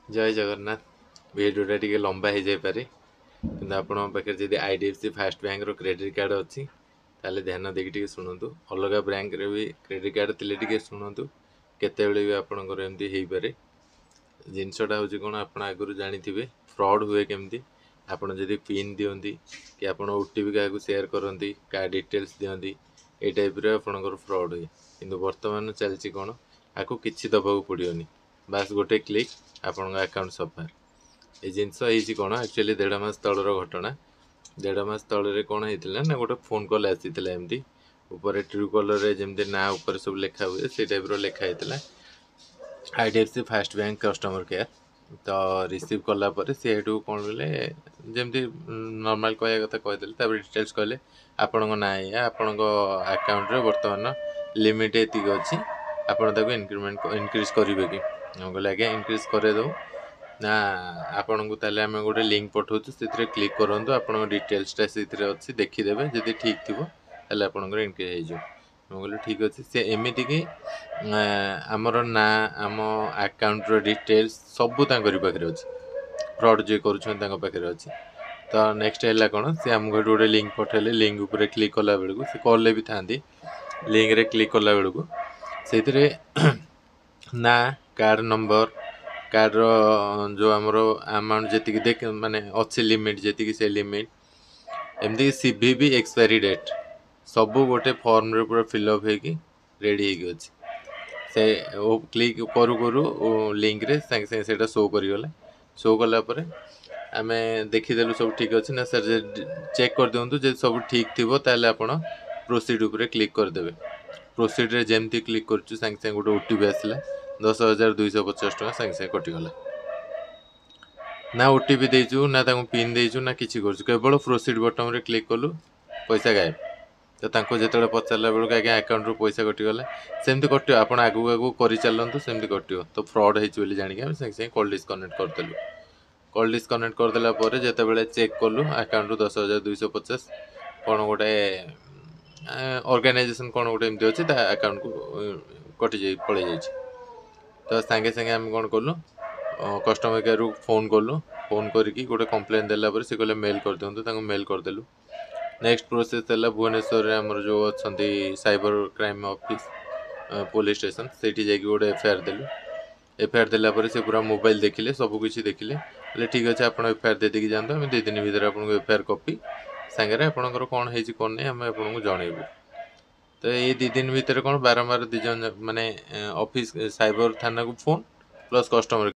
जय जगन्नाथ वीडियोटा टिके लंबा हो जापे कि आपन पाखे जब IDFC fast bank credit card अच्छी ताले ध्यान देकी शुणु अलग बैंक रे भी क्रेडिट कार्ड थे शुणु केते भी आपंकर एमती हो पारे जिनसटा हूँ कौन आप आगुरी जानी फ्रॉड हुए केमती आपड़ जदि पिन दिखती कि आप OTP क्या सेयार करती क्या डिटेल्स दिखती ये टाइप आपंकर फ्रॉड हुए कि बर्तमान चलती कौन आपको किसी दबाक पड़ोनी बास गोटे क्लिक आपण अकाउंट सफा ये जिनस कौन एक्चुअली 1.5 मास तलर घटना 1.5 मास तल कौन होता ना गोटे फोन कॉल आसी एमती ऊपर ट्रू कलर जमी ना उपर सब लिखा हुए से टाइप लिखा होता IDFC fast bank customer care तो रिसीव कलापर सी कौन बोले जमी नॉर्मल कह कथा कहीदे डिटेल्स कहले आपण ना या आपण अकाउंट बर्तमान लिमिट ये अच्छी आपड़ इंक्रीमेंट इनक्रीज करेंगे कि कहले आज्ञा इनक्रीज करदे ना आपन को ताले आम गोटे लिंक पठाऊँ से क्लिक करूँ आप डिटेल्सटा से अच्छी देखीदे जब ठीक थी आपंकर इनक्रीज हो कहली ठीक अच्छे सी एमती कि आमर ना आम आकाउंटर डिटेल्स सबू पाखे अच्छे फ्रॉड जो कर अच्छे तो नेक्स्ट है कौन सी आमको गोटे लिंक पठेले लिंक उपर क्लिक कला बेलू से कॉल भी था लिंक रे क्लिक कला बेलू से ना कार्ड नंबर कार्ड जो आमर अमाउंट जी देख माने अच्छे लिमिट जी से लिमिट एमती CVV एक्सपायरी डेट सबू गोटे फॉर्म रे पूरा फिलअप होगी रेडी होगी अच्छे से क्लिक करू करू लिंक रे संगे संगे सेटा शो करीगला शो कलापर आम देखीदेलु सब ठीक अच्छे ना सर चेक कर दिंतु जो सब ठीक थी ताले आपण प्रोसीड उपरे क्लिक करदे प्रोसीड रे जेमती क्लिक करछु संगे संगे गोटे OTP आसला 10,250 टका संगे संगे कटिगला ना OTP देचु ना पिन देचु ना किसी करछु केवल प्रोसीड बटन रे क्लिक कलु पैसा गायब तो तांको जेतेबेले पचारला बेलू आज्ञा अकाउंट रू पैसा कटिगला सेमती कटियो आपण आगु आगु करि चलंतु सेमती कटियो तो फ्रॉड हेछि बोली जानि के संगे संगे कॉल डिस्कनेक्ट करदेलु कॉल डिस्कनेक्ट करदेला पर जेतेबेले चेक कलु अकाउंट रू 10,250 कौन गोटे ऑर्गेनाइजेशन कौन गोटे एमती अच्छे अकाउंट को कटि जाई पळै जाइछि तो सांगे सांगे आम कौन कलु कस्टमर केयर फोन कलु फोन करके गोटे कंप्लेन देला पर से कहले मेल कर दिंतु मेल करदेलु नेक्स्ट प्रोसेस है भुवनेश्वर आमर जो अच्छा cyber crime office police station से गोटे FIR देलु FIR देलापर से पूरा मोबाइल देखिले सबकिछि देखिले बोले ठीक अच्छे आप FIR दे देकी जातु आम 2 दिन भितर आपको FIR कॉपी सांगे आपंकर कौन है कौन नहीं आम आपको जनइबू तो ये 2 दिन भितर कौन बारंबार 2 जन माने ऑफिस साइबर थाना को फोन प्लस कस्टमर